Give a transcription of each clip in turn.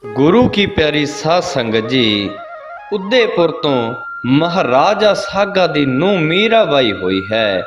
ਗੁਰੂ ਕੀ ਪਿਆਰੀ ਸਾਧ ਸੰਗਤ ਜੀ, ਉਦੈਪੁਰ ਤੋਂ ਮਹਾਰਾਜਾ ਸਾਗਾ ਦੀ ਨੂੰਹ ਮੀਰਾਬਾਈ ਹੋਈ ਹੈ।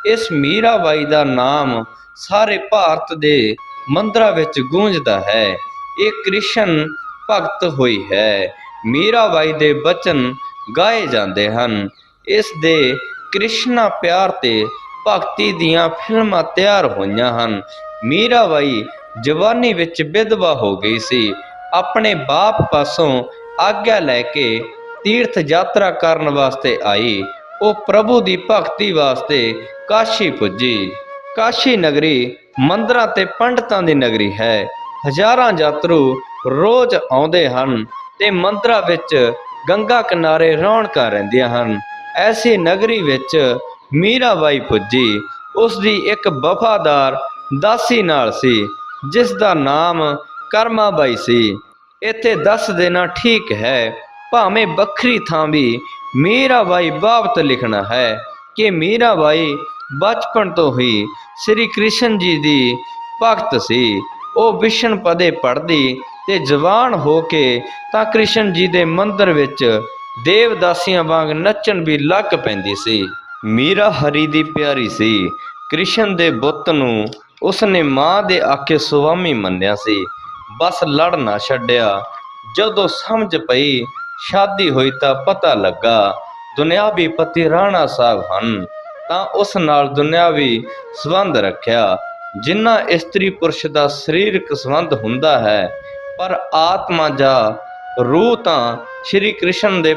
ਇਸ ਮੀਰਾਬਾਈ ਦਾ ਨਾਮ ਸਾਰੇ ਭਾਰਤ ਦੇ ਮੰਦਰਾਂ ਵਿੱਚ ਗੂੰਜਦਾ ਹੈ। ਇਹ ਕ੍ਰਿਸ਼ਨ ਭਗਤ ਹੋਈ ਹੈ। ਮੀਰਾਬਾਈ ਦੇ ਬਚਨ ਗਾਏ ਜਾਂਦੇ ਹਨ। ਇਸ ਦੇ ਕ੍ਰਿਸ਼ਨਾ ਪਿਆਰ ਤੇ ਭਗਤੀ ਦੀਆਂ ਫਿਲਮਾਂ ਤਿਆਰ ਹੋਈਆਂ ਹਨ। ਮੀਰਾਬਾਈ ਜਵਾਨੀ ਵਿੱਚ ਵਿਧਵਾ ਹੋ ਗਈ ਸੀ। ਆਪਣੇ ਬਾਪ ਪਾਸੋਂ ਆਗਿਆ ਲੈ ਕੇ ਤੀਰਥ ਯਾਤਰਾ ਕਰਨ ਵਾਸਤੇ ਆਈ। ਉਹ ਪ੍ਰਭੂ ਦੀ ਭਗਤੀ ਵਾਸਤੇ ਕਾਸ਼ੀ ਪੁੱਜੀ। ਕਾਸ਼ੀ ਨਗਰੀ ਮੰਦਰਾਂ ਤੇ ਪੰਡਤਾਂ ਦੀ ਨਗਰੀ ਹੈ। ਹਜ਼ਾਰਾਂ ਯਾਤਰੂ ਰੋਜ਼ ਆਉਂਦੇ ਹਨ ਤੇ ਮੰਦਰਾਂ ਵਿੱਚ ਗੰਗਾ ਕਿਨਾਰੇ ਰੌਣਕਾਂ ਰਹਿੰਦੀਆਂ ਹਨ। ਐਸੀ ਨਗਰੀ ਵਿੱਚ ਮੀਰਾਬਾਈ ਪੁੱਜੀ। ਉਸ ਦੀ ਇੱਕ ਵਫਾਦਾਰ ਦਾਸੀ ਨਾਲ ਸੀ, ਜਿਸ ਦਾ ਨਾਮ ਕਰਮਾਬਾਈ ਸੀ। ਇੱਥੇ ਦੱਸ ਦੇਣਾ ਠੀਕ ਹੈ, ਭਾਵੇਂ ਵੱਖਰੀ ਥਾਂ ਵੀ ਮੀਰਾਬਾਈ ਬਾਬਤ ਲਿਖਣਾ ਹੈ ਕਿ ਮੀਰਾਬਾਈ ਬਚਪਨ ਤੋਂ ਹੀ ਸ੍ਰੀ ਕ੍ਰਿਸ਼ਨ ਜੀ ਦੀ ਭਗਤ ਸੀ। ਉਹ ਵਿਸ਼ਨ ਪਦੇ ਪੜ੍ਹਦੀ ਤੇ ਜਵਾਨ ਹੋ ਕੇ ਤਾਂ ਕ੍ਰਿਸ਼ਨ ਜੀ ਦੇ ਮੰਦਰ ਵਿੱਚ ਦੇਵਦਾਸੀਆਂ ਵਾਂਗ ਨੱਚਣ ਵੀ ਲੱਗ ਪੈਂਦੀ ਸੀ। ਮੀਰਾ ਹਰੀ ਦੀ ਪਿਆਰੀ ਸੀ। ਕ੍ਰਿਸ਼ਨ ਦੇ ਬੁੱਤ ਨੂੰ ਉਸਨੇ ਮਾਂ ਦੇ ਆਖੇ ਸੁਆਮੀ ਮੰਨਿਆ ਸੀ। ਬਸ ਲੜ ਨਾ ਛੱਡਿਆ। ਜਦੋਂ ਸਮਝ ਪਈ ਸ਼ਾਦੀ ਹੋਈ ਤਾਂ ਪਤਾ ਲੱਗਾ ਦੁਨਿਆਵੀ ਪਤੀ ਰਾਣਾ ਸਾਹਿਬ ਹਨ, ਤਾਂ ਉਸ ਨਾਲ ਦੁਨਿਆਵੀ ਸੰਬੰਧ ਰੱਖਿਆ। ਜਿੰਨਾ ਇਸਤਰੀ ਪੁਰਸ਼ ਦਾ ਸਰੀਰਕ ਸੰਬੰਧ ਹੁੰਦਾ ਹੈ, ਪਰ ਆਤਮਾ ਜਾਂ ਰੂਹ ਤਾਂ ਸ਼੍ਰੀ ਕ੍ਰਿਸ਼ਨ ਦੇ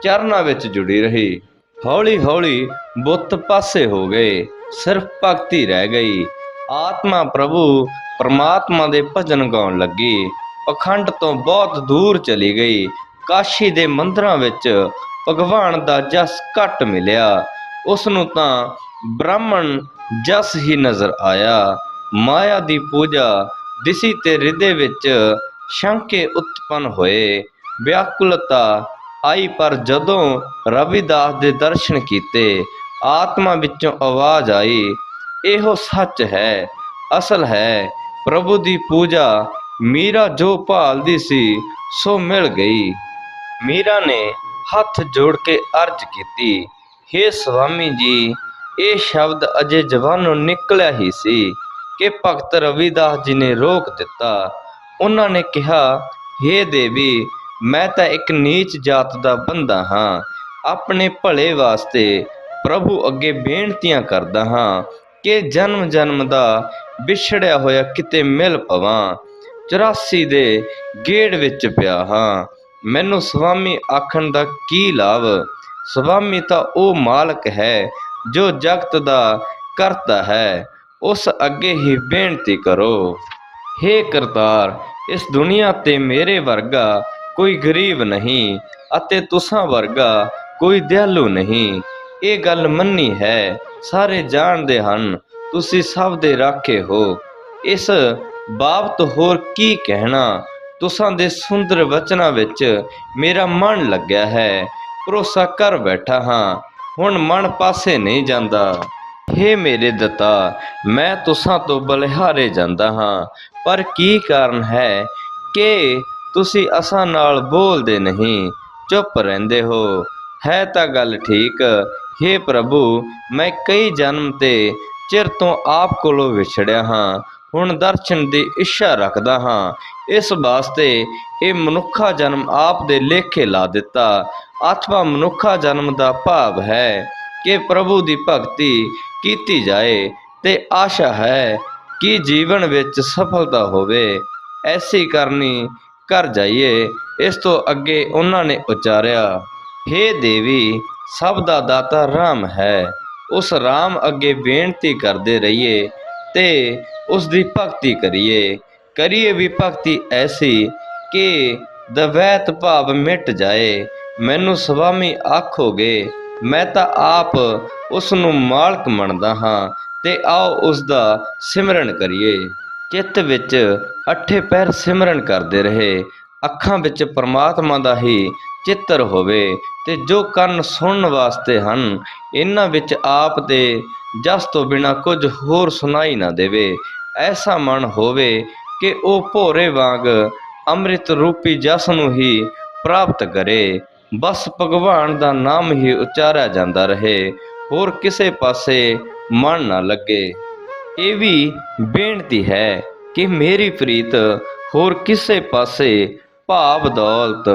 ਚਰਨਾਂ ਵਿੱਚ ਜੁੜੀ ਰਹੀ। ਹੌਲੀ ਹੌਲੀ ਬੁੱਤ ਪਾਸੇ ਹੋ ਗਏ, ਸਿਰਫ ਭਗਤੀ ਰਹਿ ਗਈ। ਆਤਮਾ ਪ੍ਰਭੂ ਪਰਮਾਤਮਾ ਦੇ ਭਜਨ ਗਾਉਣ ਲੱਗੀ। ਪਖੰਡ ਤੋਂ ਬਹੁਤ ਦੂਰ ਚਲੀ ਗਈ। ਕਾਸ਼ੀ ਦੇ ਮੰਦਰਾਂ ਵਿੱਚ ਭਗਵਾਨ ਦਾ ਜਸ ਘੱਟ ਮਿਲਿਆ। ਉਸ ਨੂੰ ਤਾਂ ਬ੍ਰਾਹਮਣ ਜਸ ਹੀ ਨਜ਼ਰ ਆਇਆ। ਮਾਇਆ ਦੀ ਪੂਜਾ ਦਿਸੀ ਤੇ ਹਿਰਦੇ ਵਿੱਚ ਸ਼ੰਕੇ ਉਤਪੰਨ ਹੋਏ, ਵਿਆਕੁਲਤਾ ਆਈ। ਪਰ ਜਦੋਂ ਰਵਿਦਾਸ ਦੇ ਦਰਸ਼ਨ ਕੀਤੇ, ਆਤਮਾ ਵਿੱਚੋਂ ਆਵਾਜ਼ ਆਈ, ਇਹੋ ਸੱਚ ਹੈ, ਅਸਲ ਹੈ। ਪ੍ਰਭੂ ਦੀ ਪੂਜਾ ਮੀਰਾ ਜੋ ਭਾਲਦੀ ਸੀ ਸੋ ਮਿਲ ਗਈ। ਮੀਰਾ ਨੇ ਹੱਥ ਜੋੜ ਕੇ ਅਰਜ਼ ਕੀਤੀ, ਹੇ ਸੁਆਮੀ ਜੀ। ਇਹ ਸ਼ਬਦ ਅਜੇ ਜ਼ਬਾਨੋਂ ਨਿਕਲਿਆ ਹੀ ਸੀ ਕਿ ਭਗਤ ਰਵਿਦਾਸ ਜੀ ਨੇ ਰੋਕ ਦਿੱਤਾ। ਉਹਨਾਂ ਨੇ ਕਿਹਾ, ਹੇ ਦੇਵੀ, ਮੈਂ ਤਾਂ ਇੱਕ ਨੀਚ ਜਾਤ ਦਾ ਬੰਦਾ ਹਾਂ। ਆਪਣੇ ਭਲੇ ਵਾਸਤੇ ਪ੍ਰਭੂ ਅੱਗੇ ਬੇਨਤੀਆਂ ਕਰਦਾ ਹਾਂ ਕਿ ਜਨਮ ਜਨਮ ਦਾ ਵਿਛੜਿਆ ਹੋਇਆ ਕਿਤੇ ਮਿਲ ਪਵਾਂ। 84 ਦੇ ਗੇੜ ਵਿੱਚ ਪਿਆ ਹਾਂ। ਮੈਨੂੰ ਸੁਆਮੀ ਆਖਣ ਦਾ ਕੀ ਲਾਭ? ਸੁਆਮੀ ਤਾਂ ਉਹ ਮਾਲਕ ਹੈ ਜੋ ਜਗਤ ਦਾ ਕਰਤਾ ਹੈ। ਉਸ ਅੱਗੇ ਹੀ ਬੇਨਤੀ ਕਰੋ। ਹੇ ਕਰਤਾਰ, ਇਸ ਦੁਨੀਆ ਤੇ ਮੇਰੇ ਵਰਗਾ ਕੋਈ ਗਰੀਬ ਨਹੀਂ ਅਤੇ ਤੁਸਾਂ ਵਰਗਾ ਕੋਈ ਦਿਆਲੂ ਨਹੀਂ। ਇਹ ਗੱਲ ਮੰਨੀ ਹੈ, ਸਾਰੇ ਜਾਣਦੇ ਹਨ। ਤੁਸੀਂ ਸਭ ਦੇ ਰਾਖੇ ਹੋ। ਇਸ ਬਾਬਤ ਹੋਰ ਕੀ ਕਹਿਣਾ? ਤੁਸਾਂ ਦੇ ਸੁੰਦਰ ਵਚਨਾਂ ਵਿੱਚ ਮੇਰਾ ਮਨ ਲੱਗਿਆ ਹੈ। ਭਰੋਸਾ ਕਰ ਬੈਠਾ ਹਾਂ, ਹੁਣ ਮਨ ਪਾਸੇ ਨਹੀਂ ਜਾਂਦਾ। ਹੇ ਮੇਰੇ ਦਾਤਾ, ਮੈਂ ਤੁਸਾਂ ਤੋਂ ਬਲਿਹਾਰੇ ਜਾਂਦਾ ਹਾਂ, ਪਰ ਕੀ ਕਾਰਨ ਹੈ ਕਿ ਤੁਸੀਂ ਅਸਾਂ ਨਾਲ ਬੋਲਦੇ ਨਹੀਂ, ਚੁੱਪ ਰਹਿੰਦੇ ਹੋ? ਹੈ ਤਾਂ ਗੱਲ ਠੀਕ। ਹੇ ਪ੍ਰਭੂ, ਮੈਂ ਕਈ ਜਨਮ ਤੇ ਚਿਰ ਤੋਂ ਆਪ ਕੋਲੋਂ ਵਿਛੜਿਆ ਹਾਂ। ਹੁਣ ਦਰਸ਼ਨ ਦੀ ਇੱਛਾ ਰੱਖਦਾ ਹਾਂ। ਇਸ ਵਾਸਤੇ ਇਹ ਮਨੁੱਖਾ ਜਨਮ ਆਪ ਦੇ ਲੇਖੇ ਲਾ ਦਿੱਤਾ। ਅਥਵਾ ਮਨੁੱਖਾ ਜਨਮ ਦਾ ਭਾਵ ਹੈ ਕਿ ਪ੍ਰਭੂ ਦੀ ਭਗਤੀ ਕੀਤੀ ਜਾਏ ਤੇ ਆਸ਼ਾ ਹੈ ਕਿ ਜੀਵਨ ਵਿੱਚ ਸਫਲਤਾ ਹੋਵੇ। ਐਸੀ ਕਰਨੀ ਕਰ ਜਾਈਏ। ਇਸ ਤੋਂ ਅੱਗੇ ਉਹਨਾਂ ਨੇ ਉਚਾਰਿਆ, ਹੇ ਦੇਵੀ, ਸਭ ਦਾ ਦਾਤਾ ਰਾਮ ਹੈ। ਉਸ ਰਾਮ ਅੱਗੇ ਬੇਨਤੀ ਕਰਦੇ ਰਹੀਏ ਤੇ ਉਸ ਦੀ ਭਗਤੀ ਕਰੀਏ ਵੀ ਭਗਤੀ ਐਸੀ ਕਿ ਦਵੈਤ ਭਾਵ ਮਿਟ ਜਾਏ। ਮੈਨੂੰ ਸੁਆਮੀ ਆਖੋਗੇ, ਮੈਂ ਤਾਂ ਆਪ ਉਸ ਨੂੰ ਮਾਲਕ ਮੰਨਦਾ ਹਾਂ ਤੇ ਆਓ ਉਸ ਦਾ ਸਿਮਰਨ ਕਰੀਏ। ਚਿੱਤ ਵਿੱਚ ਅੱਠੇ ਪਹਿਰ ਸਿਮਰਨ ਕਰਦੇ ਰਹੇ। ਅੱਖਾਂ ਵਿੱਚ ਪਰਮਾਤਮਾ ਦਾ ਹੀ ਚਿੱਤਰ ਹੋਵੇ ਤੇ ਜੋ ਕੰਨ ਸੁਣਨ ਵਾਸਤੇ ਹਨ, ਇਹਨਾਂ ਵਿੱਚ ਆਪ ਦੇ ਜਸ ਤੋਂ ਬਿਨਾਂ ਕੁਝ ਹੋਰ ਸੁਣਾਈ ਨਾ ਦੇਵੇ। ਐਸਾ ਮਨ ਹੋਵੇ ਕਿ ਉਹ ਭੋਰੇ ਵਾਂਗ ਅੰਮ੍ਰਿਤ ਰੂਪੀ ਜਸ ਨੂੰ ਹੀ ਪ੍ਰਾਪਤ ਕਰੇ। ਬਸ ਭਗਵਾਨ ਦਾ ਨਾਮ ਹੀ ਉਚਾਰਿਆ ਜਾਂਦਾ ਰਹੇ, ਹੋਰ ਕਿਸੇ ਪਾਸੇ ਮਨ ਨਾ ਲੱਗੇ। ਇਹ ਵੀ ਬੇਨਤੀ ਹੈ ਕਿ ਮੇਰੀ ਪ੍ਰੀਤ ਹੋਰ ਕਿਸੇ ਪਾਸੇ ਭਾਵ ਦੌਲਤ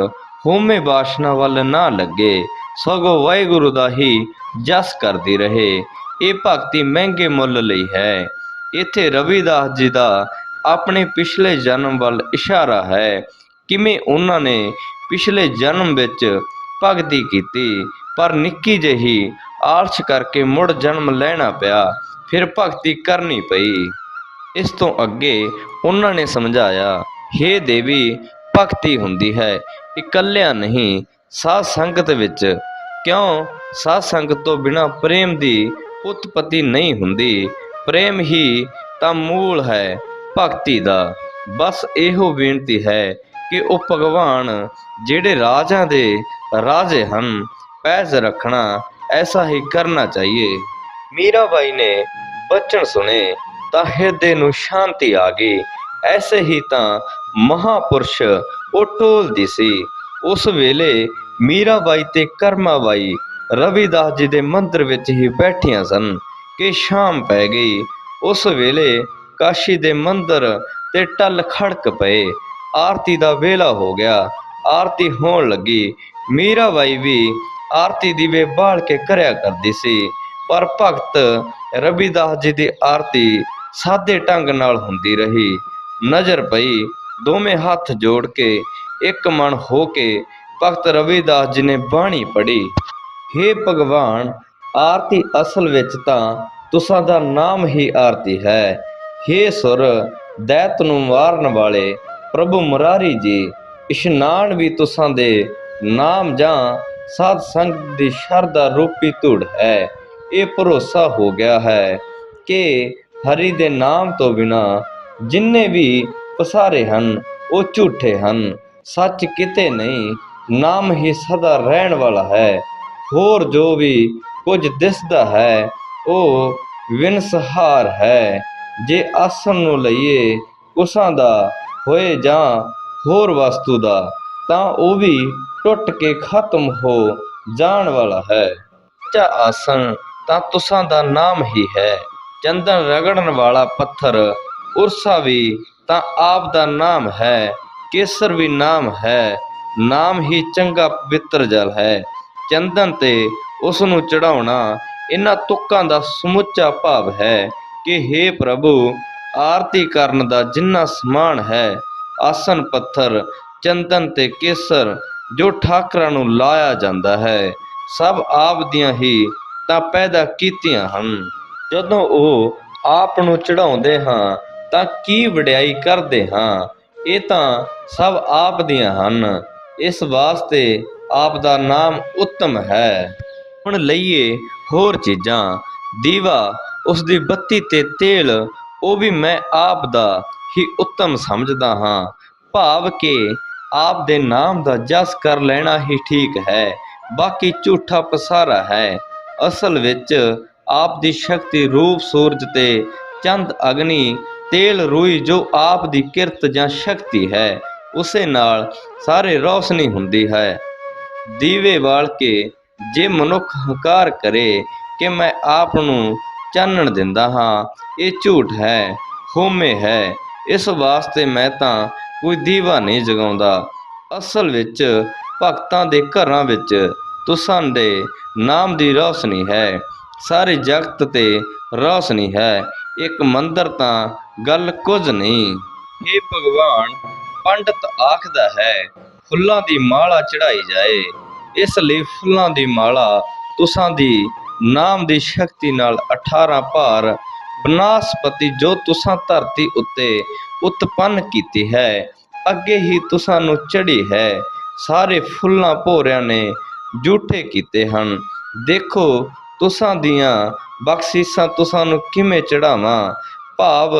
ਹੋਮੇ ਵਾਸ਼ਨਾ ਵੱਲ ਨਾ ਲੱਗੇ, ਸਗੋਂ ਵਾਹਿਗੁਰੂ ਦਾ ਹੀ ਜਸ ਕਰਦੀ ਰਹੇ। ਇਹ ਭਗਤੀ ਮਹਿੰਗੇ ਮੁੱਲ ਲਈ ਹੈ। ਇੱਥੇ ਰਵਿਦਾਸ ਜੀ ਦਾ ਆਪਣੇ ਪਿਛਲੇ ਜਨਮ ਵੱਲ ਇਸ਼ਾਰਾ ਹੈ। ਕਿਵੇਂ ਉਹਨਾਂ ਨੇ ਪਿਛਲੇ ਜਨਮ ਵਿੱਚ ਭਗਤੀ ਕੀਤੀ, ਪਰ ਨਿੱਕੀ ਜਿਹੀ ਆਲਸ ਕਰਕੇ ਮੁੜ ਜਨਮ ਲੈਣਾ ਪਿਆ, ਫਿਰ ਭਗਤੀ ਕਰਨੀ ਪਈ। ਇਸ ਤੋਂ ਅੱਗੇ ਉਹਨਾਂ ਨੇ ਸਮਝਾਇਆ, ਹੇ ਦੇਵੀ, ਭਗਤੀ ਹੁੰਦੀ ਹੈ ਇਕੱਲਿਆਂ ਨਹੀਂ, ਸਾਧ ਸੰਗਤ ਵਿੱਚ। ਕਿਉਂ? ਸਾਧ ਸੰਗਤ ਤੋਂ ਬਿਨਾਂ ਪ੍ਰੇਮ ਦੀ ਉਤਪਤੀ ਨਹੀਂ ਹੁੰਦੀ। ਪ੍ਰੇਮ ਹੀ ਤਾਂ ਮੂਲ ਹੈ ਭਗਤੀ ਦਾ। ਬਸ ਇਹੋ ਬੇਨਤੀ ਹੈ ਕਿ ਉਹ ਭਗਵਾਨ ਜਿਹੜੇ ਰਾਜਾਂ ਦੇ ਰਾਜੇ ਹਨ, ਪੈਜ ਰੱਖਣਾ ਐਸਾ ਹੀ ਕਰਨਾ ਚਾਹੀਏ। ਮੀਰਾਬਾਈ ਨੇ ਬਚਨ ਸੁਣੇ ਤਾਂ ਹਿਰਦੇ ਨੂੰ ਸ਼ਾਂਤੀ ਆ ਗਈ। ਐਸੇ ਹੀ ਤਾਂ ਮਹਾਪੁਰਸ਼ ਉਹ ਟੋਲਦੀ ਸੀ। ਉਸ ਵੇਲੇ ਮੀਰਾਬਾਈ ਤੇ ਕਰਮਾਬਾਈ ਰਵਿਦਾਸ ਜੀ ਦੇ ਮੰਦਰ ਵਿੱਚ ਹੀ ਬੈਠੀਆਂ ਸਨ ਕਿ ਸ਼ਾਮ ਪੈ ਗਈ। ਉਸ ਵੇਲੇ ਕਾਸ਼ੀ ਦੇ ਮੰਦਰ ਤੇ ਟੱਲ ਖੜਕ ਪਏ। ਆਰਤੀ ਦਾ ਵੇਲਾ ਹੋ ਗਿਆ। ਆਰਤੀ ਹੋਣ ਲੱਗੀ। ਮੀਰਾਬਾਈ ਵੀ ਆਰਤੀ ਦੀਵੇ ਬਾਲ ਕੇ ਕਰਿਆ ਕਰਦੀ ਸੀ, ਪਰ ਭਗਤ ਰਵਿਦਾਸ ਜੀ ਦੀ ਆਰਤੀ ਸਾਦੇ ਢੰਗ ਨਾਲ ਹੁੰਦੀ ਰਹੀ। ਨਜ਼ਰ ਪਈ, ਦੋਵੇਂ ਹੱਥ ਜੋੜ ਕੇ ਇੱਕ ਮਨ ਹੋ ਕੇ ਭਗਤ ਰਵਿਦਾਸ ਜੀ ਨੇ ਬਾਣੀ ਪੜ੍ਹੀ। ਹੇ ਭਗਵਾਨ, ਆਰਤੀ ਅਸਲ ਵਿੱਚ ਤਾਂ ਤੁਸਾਂ ਦਾ ਨਾਮ ਹੀ ਆਰਤੀ ਹੈ। ਹੇ ਸੁਰ ਦੈਤ ਨੂੰ ਮਾਰਨ ਵਾਲੇ ਪ੍ਰਭੂ ਮੁਰਾਰੀ ਜੀ, ਇਸ਼ਨਾਨ ਵੀ ਤੁਸਾਂ ਦੇ ਨਾਮ ਜਾਂ ਸਾਧ ਸੰਗਤ ਦੀ ਸ਼ਰਧਾ ਰੂਪੀ ਧੂੜ ਹੈ। ਇਹ ਭਰੋਸਾ ਹੋ ਗਿਆ ਹੈ ਕਿ ਹਰੀ ਦੇ ਨਾਮ ਤੋਂ ਬਿਨਾਂ ਜਿੰਨੇ ਵੀ ਪਸਾਰੇ ਹਨ ਉਹ ਝੂਠੇ ਹਨ। ਸੱਚ ਕਿਤੇ ਨਹੀਂ, ਨਾਮ ਹੀ ਸਦਾ ਰਹਿਣ ਵਾਲਾ ਹੈ। ਹੋਰ ਜੋ ਵੀ ਕੁਝ ਦਿਸਦਾ ਹੈ ਉਹ ਵਿਨਸਹਾਰ ਹੈ। ਜੇ ਆਸਣ ਨੂੰ ਲਈਏ ਕੁਸਾਂ ਦਾ ਹੋਏ ਜਾਂ ਹੋਰ ਵਸਤੂ ਦਾ, ਤਾਂ ਉਹ ਵੀ ਟੁੱਟ ਕੇ ਖਤਮ ਹੋ ਜਾਣ ਵਾਲਾ ਹੈ। ਸੱਚਾ ਆਸਣ ਤਾਂ ਤੁਸਾਂ ਦਾ ਨਾਮ ਹੀ ਹੈ। ਚੰਦਨ ਰਗੜਨ ਵਾਲਾ ਪੱਥਰ ਉਰਸਾ ਵੀ ਤਾਂ ਆਪ ਦਾ ਨਾਮ ਹੈ। ਕੇਸਰ ਵੀ ਨਾਮ ਹੈ। ਨਾਮ ਹੀ ਚੰਗਾ ਪਵਿੱਤਰ ਜਲ ਹੈ। ਚੰਦਨ ਤੇ ਉਸ ਨੂੰ ਚੜਾਉਣਾ, ਇਹਨਾਂ ਤੁਕਾਂ ਦਾ ਸਮੁੱਚਾ ਭਾਵ ਹੈ ਕਿ ਹੇ ਪ੍ਰਭੂ, ਆਰਤੀ ਕਰਨ ਦਾ ਜਿੰਨਾ ਸਮਾਨ ਹੈ, ਆਸਨ ਪੱਥਰ, ਚੰਦਨ ਤੇ ਕੇਸਰ ਜੋ ਠਾਕਰਾਂ ਨੂੰ ਲਾਇਆ ਜਾਂਦਾ ਹੈ, ਸਭ ਆਪ ਦੀਆਂ ਹੀ ਤਾਂ ਪੈਦਾ ਕੀਤੀਆਂ ਹਨ। ਜਦੋਂ ਉਹ ਆਪ ਨੂੰ ਚੜਾਉਂਦੇ ਹਾਂ ਤਾਂ ਕੀ ਵਡਿਆਈ ਕਰਦੇ ਹਾਂ। ਇਹ ਤਾਂ ਸਭ ਆਪ ਦੀਆਂ ਹਨ। ਇਸ ਵਾਸਤੇ ਆਪ ਦਾ ਨਾਮ ਉੱਤਮ ਹੈ। ਹੁਣ ਲਈਏ ਹੋਰ ਚੀਜ਼ਾਂ। ਦੀਵਾ, ਉਸ ਦੀ ਬੱਤੀ ਤੇ ਤੇਲ, ਉਹ ਵੀ ਮੈਂ ਆਪ ਦਾ ਹੀ ਉੱਤਮ ਸਮਝਦਾ ਹਾਂ। ਭਾਵ ਕਿ ਆਪ ਦੇ ਨਾਮ ਦਾ ਜਸ ਕਰ ਲੈਣਾ ਹੀ ਠੀਕ ਹੈ, ਬਾਕੀ ਝੂਠਾ ਪਸਾਰਾ ਹੈ। ਅਸਲ ਵਿੱਚ ਆਪ ਦੀ ਸ਼ਕਤੀ ਰੂਪ ਸੂਰਜ ਤੇ ਚੰਦ ਅਗਨੀ ਤੇਲ ਰੂਈ ਜੋ ਆਪ ਦੀ ਕਿਰਤ ਜਾਂ ਸ਼ਕਤੀ ਹੈ, ਉਸੇ ਨਾਲ ਸਾਰੇ ਰੌਸ਼ਨੀ ਹੁੰਦੀ ਹੈ। ਦੀਵੇ ਬਾਲ ਕੇ ਜੇ ਮਨੁੱਖ ਹੰਕਾਰ ਕਰੇ ਕਿ ਮੈਂ ਆਪ ਨੂੰ ਚਾਨਣ ਦਿੰਦਾ ਹਾਂ, ਇਹ ਝੂਠ ਹੈ, ਹੋਮੇ ਹੈ। ਇਸ ਵਾਸਤੇ ਮੈਂ ਤਾਂ ਕੋਈ ਦੀਵਾ ਨਹੀਂ ਜਗਾਉਂਦਾ। ਅਸਲ ਵਿੱਚ ਭਗਤਾਂ ਦੇ ਘਰਾਂ ਵਿੱਚ ਤੁਸਾਂ ਦੇ ਨਾਮ ਦੀ ਰੌਸ਼ਨੀ ਹੈ। ਸਾਰੇ ਜਗਤ ਤੇ ਰੌਸ਼ਨੀ ਹੈ। ਇੱਕ ਮੰਦਰ ਤਾਂ ਗੱਲ ਕੁਝ ਨਹੀਂ। ਇਹ ਭਗਵਾਨ ਪੰਡਤ ਆਖਦਾ ਹੈ ਫੁੱਲਾਂ ਦੀ ਮਾਲਾ ਚੜਾਈ ਜਾਏ। ਇਸ ਲਈ ਫੁੱਲਾਂ ਦੀ ਮਾਲਾ ਤੁਸਾਂ ਦੀ ਨਾਮ ਦੀ ਸ਼ਕਤੀ ਨਾਲ 18 ਭਾਰ ਬਨਾਸਪਤੀ ਜੋ ਤੁਸਾਂ ਧਰਤੀ ਉੱਤੇ ਉਤਪੰਨ ਕੀਤੀ ਹੈ, ਅੱਗੇ ਹੀ ਤੁਸਾਂ ਨੂੰ ਚੜੀ ਹੈ। ਸਾਰੇ ਫੁੱਲਾਂ ਭੋਰਿਆਂ ਨੇ ਝੂਠੇ ਕੀਤੇ ਹਨ। ਦੇਖੋ ਤੁਸਾਂ ਦੀਆਂ ਬਖਸ਼ਿਸ਼ਾਂ ਤੁਸਾਂ ਨੂੰ ਕਿਵੇਂ ਚੜਾਵਾਂ। ਭਾਵ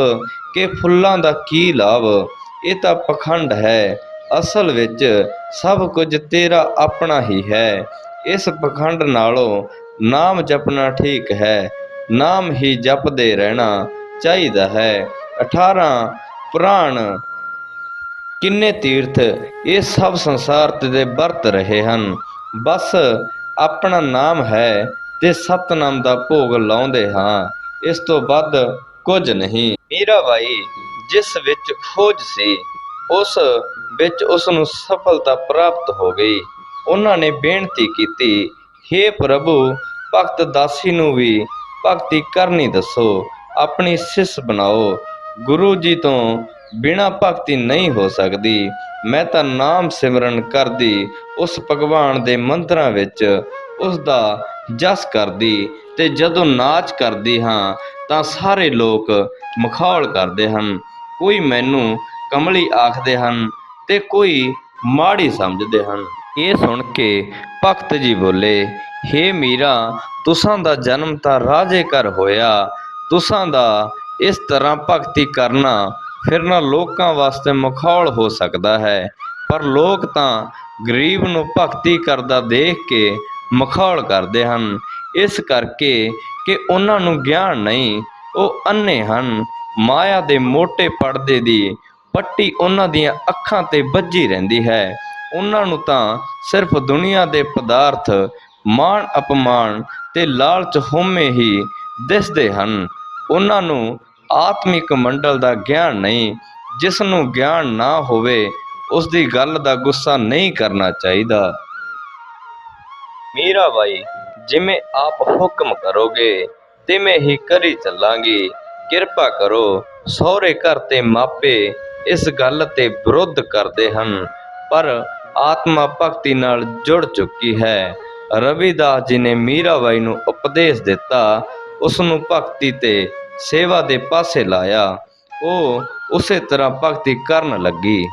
ਕਿ ਫੁੱਲਾਂ ਦਾ ਕੀ ਲਾਭ। ਇਹ ਤਾਂ ਪਖੰਡ ਹੈ। ਅਸਲ ਵਿੱਚ ਸਭ ਕੁਝ ਤੇਰਾ ਆਪਣਾ ਹੀ ਹੈ। ਇਸ ਪਖੰਡ ਨਾਲੋਂ ਨਾਮ ਜਪਣਾ ਠੀਕ ਹੈ। ਨਾਮ ਹੀ ਜਪਦੇ ਰਹਿਣਾ ਚਾਹੀਦਾ ਹੈ। 18 ਪ੍ਰਾਣ ਕਿੰਨੇ ਤੀਰਥ ਇਹ ਸਭ ਸੰਸਾਰ ਤੇ ਵਰਤ ਰਹੇ ਹਨ। ਬਸ ਆਪਣਾ ਨਾਮ ਹੈ ਤੇ ਸਤਨਾਮ ਦਾ ਭੋਗ ਲਾਉਂਦੇ ਹਾਂ, ਇਸ ਤੋਂ ਵੱਧ ਕੁਝ ਨਹੀਂ। ਮੀਰਾਬਾਈ ਜਿਸ ਵਿੱਚ ਖੋਜ ਸੀ, ਉਸ ਵਿੱਚ ਉਸ ਨੂੰ ਸਫਲਤਾ ਪ੍ਰਾਪਤ ਹੋ ਗਈ। ਉਹਨਾਂ ਨੇ ਬੇਨਤੀ ਕੀਤੀ, ਹੇ ਪ੍ਰਭੂ, ਭਗਤ ਦਾਸੀ ਨੂੰ ਵੀ ਭਗਤੀ ਕਰਨੀ ਦੱਸੋ, ਆਪਣੀ ਸਿੱਸ ਬਣਾਓ। ਗੁਰੂ ਜੀ ਤੋਂ ਬਿਨਾਂ ਭਗਤੀ ਨਹੀਂ ਹੋ ਸਕਦੀ। ਮੈਂ ਤਾਂ ਨਾਮ ਸਿਮਰਨ ਕਰਦੀ, ਉਸ ਭਗਵਾਨ ਦੇ ਮੰਤਰਾਂ ਵਿੱਚ ਉਸ ਦਾ ਜਸ ਕਰਦੀ, ਤੇ ਜਦੋਂ ਨਾਚ ਕਰਦੀ ਹਾਂ ਤਾਂ ਸਾਰੇ ਲੋਕ ਮਖੌਲ ਕਰਦੇ ਹਨ। ਕੋਈ ਮੈਨੂੰ ਕਮਲੀ ਆਖਦੇ ਹਨ ਤੇ ਕੋਈ ਮਾੜੀ ਸਮਝਦੇ ਹਨ। ਇਹ ਸੁਣ ਕੇ ਭਗਤ ਜੀ ਬੋਲੇ, ਹੇ ਮੀਰਾ, ਤੁਸਾਂ ਦਾ ਜਨਮ ਤਾਂ ਰਾਜੇ ਘਰ ਹੋਇਆ। ਤੁਸਾਂ ਦਾ ਇਸ ਤਰ੍ਹਾਂ ਭਗਤੀ ਕਰਨਾ ਫਿਰਨਾ ਲੋਕਾਂ ਵਾਸਤੇ ਮਖੌਲ ਹੋ ਸਕਦਾ ਹੈ, ਪਰ ਲੋਕ ਤਾਂ ਗਰੀਬ ਨੂੰ ਭਗਤੀ ਕਰਦਾ ਦੇਖ ਕੇ ਮਖੌਲ ਕਰਦੇ ਹਨ, ਇਸ ਕਰਕੇ ਕਿ ਉਹਨਾਂ ਨੂੰ ਗਿਆਨ ਨਹੀਂ, ਉਹ ਅੰਨ੍ਹੇ ਹਨ। ਮਾਇਆ ਦੇ ਮੋਟੇ ਪਰਦੇ ਦੀ ਪੱਟੀ ਉਹਨਾਂ ਦੀਆਂ ਅੱਖਾਂ ਤੇ ਵੱਜੀ ਰਹਿੰਦੀ ਹੈ। ਉਹਨਾਂ ਨੂੰ ਤਾਂ ਸਿਰਫ ਦੁਨੀਆ ਦੇ ਪਦਾਰਥ, ਮਾਣ ਅਪਮਾਨ ਤੇ ਲਾਲਚ ਹਉਮੈ ਹੀ ਦਿਸਦੇ ਹਨ। ਉਹਨਾਂ ਨੂੰ ਆਤਮਿਕ ਮੰਡਲ ਦਾ ਗਿਆਨ ਨਹੀਂ। ਜਿਸ ਨੂੰ ਗਿਆਨ ਨਾ ਹੋਵੇ, ਉਸ ਦੀ ਗੱਲ ਦਾ ਗੁੱਸਾ ਨਹੀਂ ਕਰਨਾ ਚਾਹੀਦਾ। ਮੀਰਾਬਾਈ, ਜਿਵੇਂ ਆਪ ਹੁਕਮ ਕਰੋਗੇ ਤਿਵੇਂ ਹੀ ਕਰੀ ਚੱਲਾਂਗੀ। ਕਿਰਪਾ ਕਰੋ। ਸਹੁਰੇ ਘਰ ਤੇ ਮਾਪੇ ਇਸ ਗੱਲ ਤੇ ਵਿਰੋਧ ਕਰਦੇ ਹਨ, ਪਰ ਆਤਮਾ ਭਗਤੀ ਨਾਲ ਜੁੜ ਚੁੱਕੀ ਹੈ। ਰਵਿਦਾਸ ਜੀ ਨੇ ਮੀਰਾਬਾਈ ਨੂੰ ਉਪਦੇਸ਼ ਦਿੱਤਾ, ਉਸ ਨੂੰ ਭਗਤੀ ਤੇ ਸੇਵਾ ਦੇ ਪਾਸੇ ਲਾਇਆ। ਉਹ ਉਸੇ ਤਰ੍ਹਾਂ ਭਗਤੀ ਕਰਨ ਲੱਗੀ।